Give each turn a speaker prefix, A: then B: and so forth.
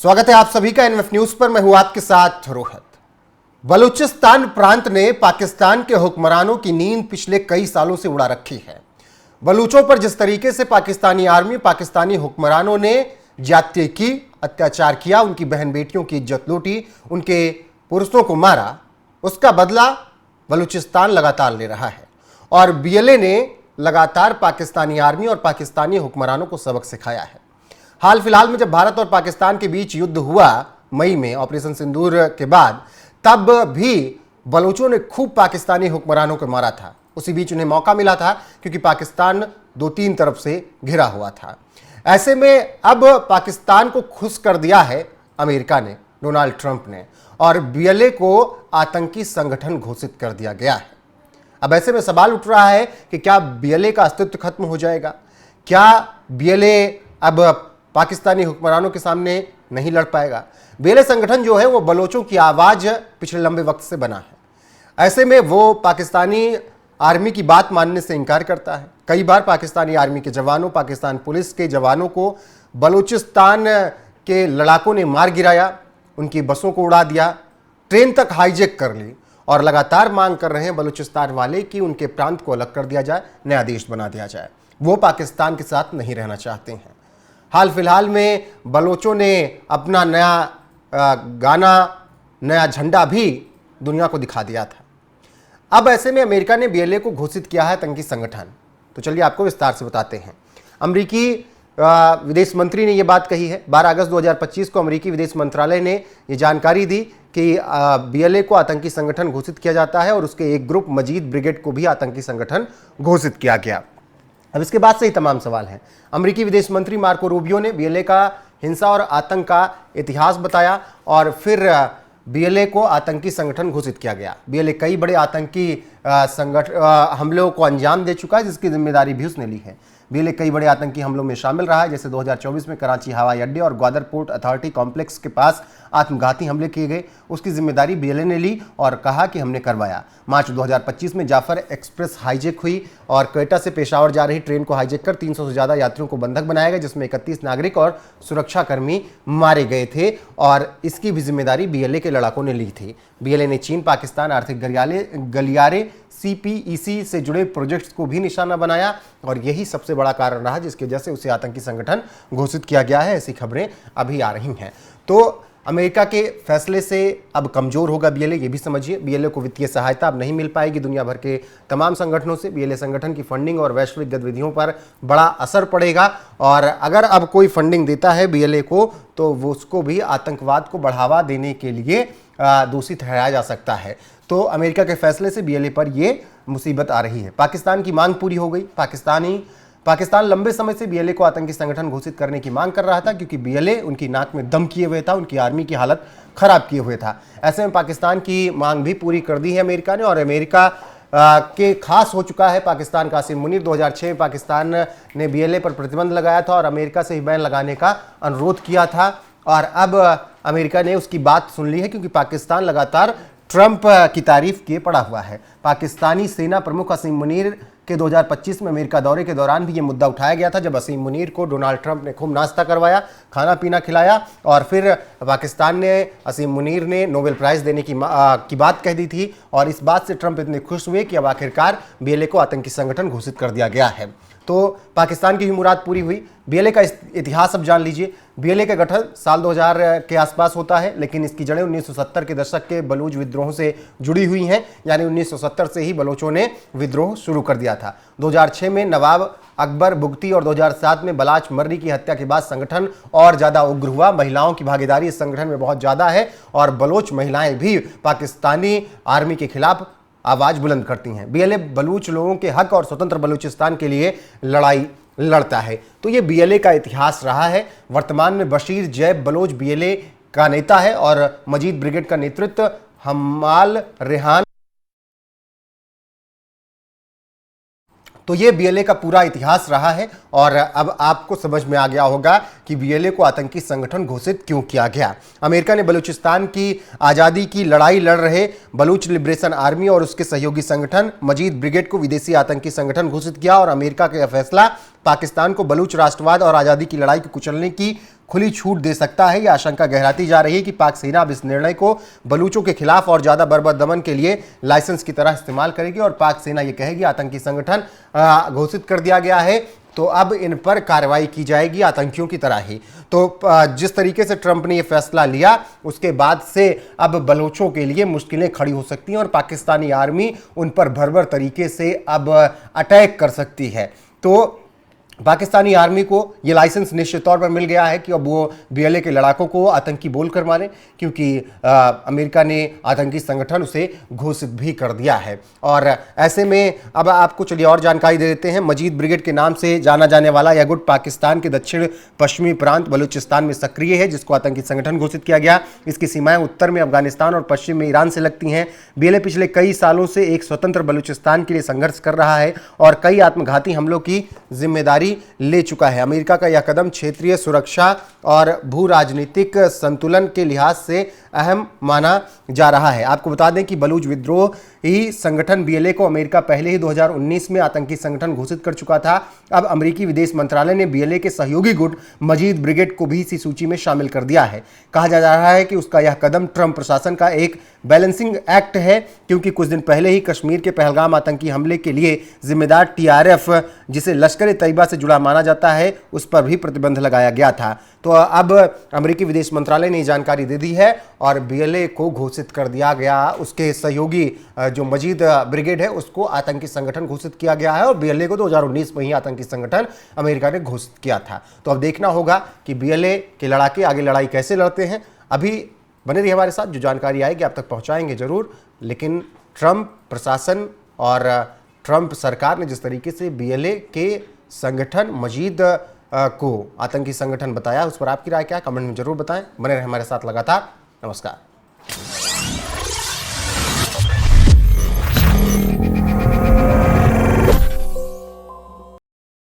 A: स्वागत है आप सभी का एनएफ न्यूज पर। मैं हूं आपके साथ रोहित। बलूचिस्तान प्रांत ने पाकिस्तान के हुक्मरानों की नींद पिछले कई सालों से उड़ा रखी है। बलूचों पर जिस तरीके से पाकिस्तानी आर्मी, पाकिस्तानी हुक्मरानों ने ज्यादती की, अत्याचार किया, उनकी बहन बेटियों की इज्जत लूटी, उनके पुरुषों को मारा, उसका बदला बलूचिस्तान लगातार ले रहा है। और बीएलए ने लगातार पाकिस्तानी आर्मी और पाकिस्तानी हुक्मरानों को सबक सिखाया है। हाल फिलहाल में जब भारत और पाकिस्तान के बीच युद्ध हुआ मई में ऑपरेशन सिंदूर के बाद, तब भी बलूचों ने खूब पाकिस्तानी हुक्मरानों को मारा था। उसी बीच उन्हें मौका मिला था क्योंकि पाकिस्तान 2-3 तरफ से घिरा हुआ था। ऐसे में अब पाकिस्तान को खुश कर दिया है अमेरिका ने, डोनाल्ड ट्रंप ने, और बीएलए को आतंकी संगठन घोषित कर दिया गया है। अब ऐसे में सवाल उठ रहा है कि क्या बीएलए का अस्तित्व खत्म हो जाएगा? क्या बीएलए अब पाकिस्तानी हुक्मरानों के सामने नहीं लड़ पाएगा? बीएलए संगठन जो है वो बलोचों की आवाज पिछले लंबे वक्त से बना है। ऐसे में वो पाकिस्तानी आर्मी की बात मानने से इनकार करता है। कई बार पाकिस्तानी आर्मी के जवानों, पाकिस्तान पुलिस के जवानों को बलूचिस्तान के लड़ाकों ने मार गिराया, उनकी बसों को उड़ा दिया, ट्रेन तक हाईजैक कर ली, और लगातार मांग कर रहे हैं बलूचिस्तान वाले कि उनके प्रांत को अलग कर दिया जाए, नया देश बना दिया जाए। वो पाकिस्तान के साथ नहीं रहना चाहते हैं। हाल फिलहाल में बलोचों ने अपना नया गाना, नया झंडा भी दुनिया को दिखा दिया था। अब ऐसे में अमेरिका ने बीएलए को घोषित किया है आतंकी संगठन। तो चलिए आपको विस्तार से बताते हैं। अमेरिकी विदेश मंत्री ने यह बात कही है। 12 अगस्त 2025 को अमेरिकी विदेश मंत्रालय ने यह जानकारी दी कि बीएलए को आतंकी संगठन घोषित किया जाता है और उसके एक ग्रुप मजीद ब्रिगेड को भी आतंकी संगठन घोषित किया गया। अब इसके बाद से ही तमाम सवाल हैं। अमेरिकी विदेश मंत्री मार्को रूबियो ने बीएलए का हिंसा और आतंक का इतिहास बताया और फिर बीएलए को आतंकी संगठन घोषित किया गया। बीएलए कई बड़े आतंकी हमलों को अंजाम दे चुका है, जिसकी जिम्मेदारी भी उसने ली है। बीएलए कई बड़े आतंकी हमलों में शामिल रहा है, जैसे 2024 में कराची हवाई अड्डे और ग्वादर पोर्ट अथॉरिटी कॉम्प्लेक्स के पास आत्मघाती हमले किए गए। उसकी जिम्मेदारी बीएलए ने ली और कहा कि हमने करवाया। मार्च 2025 में जाफर एक्सप्रेस हाईजैक हुई और क्वेटा से पेशावर जा रही ट्रेन को हाईजैक कर 300 से ज़्यादा यात्रियों को बंधक बनाया गया, जिसमें 31 नागरिक और सुरक्षाकर्मी मारे गए थे, और इसकी भी जिम्मेदारी बीएलए के लड़ाकों ने ली थी। बीएलए ने चीन, पाकिस्तान आर्थिक गलियारे सीपीईसी से जुड़े प्रोजेक्ट्स को भी निशाना बनाया, और यही सबसे बड़ा कारण रहा जिसकी वजह से उसे आतंकी संगठन घोषित किया गया है। ऐसी खबरें अभी आ रही हैं। तो अमेरिका के फैसले से अब कमजोर होगा बीएलए, ये भी समझिए। बीएलए को वित्तीय सहायता अब नहीं मिल पाएगी दुनिया भर के तमाम संगठनों से। बीएलए संगठन की फंडिंग और वैश्विक गतिविधियों पर बड़ा असर पड़ेगा, और अगर अब कोई फंडिंग देता है बीएलए को तो वो उसको भी आतंकवाद को बढ़ावा देने के लिए दोषी ठहराया जा सकता है। तो अमेरिका के फैसले से बीएलए पर ये मुसीबत आ रही है। पाकिस्तान की मांग पूरी हो गई। पाकिस्तान लंबे समय से बीएलए को आतंकी संगठन घोषित करने की मांग कर रहा था, क्योंकि बीएलए उनकी नाक में दम किए हुए था, उनकी आर्मी की हालत खराब किए हुए था। ऐसे में पाकिस्तान की मांग भी पूरी कर दी है अमेरिका ने, और अमेरिका के खास हो चुका है पाकिस्तान का आसिम मुनीर। 2006 में पाकिस्तान ने बीएलए पर प्रतिबंध लगाया था और अमेरिका से बैन लगाने का अनुरोध किया था, और अब अमेरिका ने उसकी बात सुन ली है, क्योंकि पाकिस्तान लगातार ट्रंप की तारीफ किए पड़ा हुआ है। पाकिस्तानी सेना प्रमुख असीम मुनीर के 2025 में अमेरिका दौरे के दौरान भी ये मुद्दा उठाया गया था, जब असीम मुनीर को डोनाल्ड ट्रंप ने खूब नाश्ता करवाया, खाना पीना खिलाया, और फिर पाकिस्तान ने असीम मुनीर ने नोबेल प्राइज़ देने की बात कह दी थी। और इस बात से ट्रंप इतने खुश हुए कि अब आखिरकार बीएलए को आतंकी संगठन घोषित कर दिया गया है। तो पाकिस्तान की भी मुराद पूरी हुई। बीएलए का इतिहास अब जान लीजिए। बीएलए का गठन साल 2000 के आसपास होता है, लेकिन इसकी जड़ें 1970 के दशक के बलूच विद्रोह से जुड़ी हुई हैं। यानी 1970 से ही बलोचों ने विद्रोह शुरू कर दिया था। 2006 में नवाब अकबर बुगटी और 2007 में बलाच मर्री की हत्या के बाद संगठन और ज़्यादा उग्र हुआ। महिलाओं की भागीदारी इस संगठन में बहुत ज़्यादा है, और बलोच महिलाएं भी पाकिस्तानी आर्मी के खिलाफ आवाज बुलंद करती हैं। बीएलए बलूच लोगों के हक और स्वतंत्र बलूचिस्तान के लिए लड़ाई लड़ता है। तो ये बीएलए का इतिहास रहा है। वर्तमान में बशीर जैब बलोच बीएलए का नेता है, और मजीद ब्रिगेड का नेतृत्व हमाल रेहान। तो ये बीएलए का पूरा इतिहास रहा है, और अब आपको समझ में आ गया होगा कि बीएलए को आतंकी संगठन घोषित क्यों किया गया। अमेरिका ने बलूचिस्तान की आज़ादी की लड़ाई लड़ रहे बलूच लिबरेशन आर्मी और उसके सहयोगी संगठन मजीद ब्रिगेड को विदेशी आतंकी संगठन घोषित किया, और अमेरिका का यह फैसला पाकिस्तान को बलूच राष्ट्रवाद और आज़ादी की लड़ाई को कुचलने की खुली छूट दे सकता है। यह आशंका गहराती जा रही है कि पाक सेना अब इस निर्णय को बलूचों के खिलाफ और ज्यादा बर्बर दमन के लिए लाइसेंस की तरह इस्तेमाल करेगी और पाक सेना यह कहेगी आतंकी संगठन घोषित कर दिया गया है तो अब इन पर कार्रवाई की जाएगी आतंकियों की तरह ही। तो जिस तरीके से ट्रंप ने यह फैसला लिया उसके बाद से अब बलोचों के लिए मुश्किलें खड़ी हो सकती हैं और पाकिस्तानी आर्मी उन पर भरभर तरीके से अब अटैक कर सकती है। तो पाकिस्तानी आर्मी को ये लाइसेंस निश्चित तौर पर मिल गया है कि अब वो बीएलए के लड़ाकों को आतंकी बोलकर मारे, क्योंकि अमेरिका ने आतंकी संगठन उसे घोषित भी कर दिया है। और ऐसे में अब आपको चलिए और जानकारी दे देते हैं। मजीद ब्रिगेड के नाम से जाना जाने वाला यह गुट पाकिस्तान के दक्षिण पश्चिमी प्रांत बलूचिस्तान में सक्रिय है, जिसको आतंकी संगठन घोषित किया गया। इसकी सीमाएं उत्तर में अफगानिस्तान और पश्चिम में ईरान से लगती हैं। बीएलए पिछले कई सालों से एक स्वतंत्र बलूचिस्तान के लिए संघर्ष कर रहा है और कई आत्मघाती हमलों की जिम्मेदारी ले चुका है। अमेरिका का यह कदम क्षेत्रीय सुरक्षा और भू राजनीतिक संतुलन के लिहाज से अहम माना जा रहा है। आपको बता दें कि बलूच विद्रोह ही संगठन बीएलए को अमेरिका पहले ही 2019 में आतंकी संगठन घोषित कर चुका था। अब अमेरिकी विदेश मंत्रालय ने बीएलए के सहयोगी गुट मजीद ब्रिगेड को भी इसी सूची में शामिल कर दिया है। कहा जा रहा है कि उसका यह कदम ट्रंप प्रशासन का एक बैलेंसिंग एक्ट है, क्योंकि कुछ दिन पहले ही कश्मीर के पहलगाम आतंकी हमले के लिए जिम्मेदार टीआरएफ, जिसे लश्कर ए तैयबा से जुड़ा माना जाता है, उस पर भी प्रतिबंध लगाया गया था। तो अब अमेरिकी विदेश मंत्रालय ने जानकारी दे दी है और बीएलए को घोषित कर दिया गया। उसके सहयोगी जो मजीद ब्रिगेड है उसको आतंकी संगठन घोषित किया गया है और बीएलए को 2019 में ही आतंकी संगठन अमेरिका ने घोषित किया था। तो अब देखना होगा कि बीएलए के लड़ाके आगे लड़ाई कैसे लड़ते हैं। अभी बने रहिए हमारे साथ, जो जानकारी आएगी आप तक पहुंचाएंगे जरूर। लेकिन ट्रंप प्रशासन और ट्रंप सरकार ने जिस तरीके से बीएलए के संगठन मजीद को आतंकी संगठन बताया, उस पर आपकी राय क्या है? कमेंट में जरूर बताएं। बने रहे हमारे साथ लगातार। नमस्कार।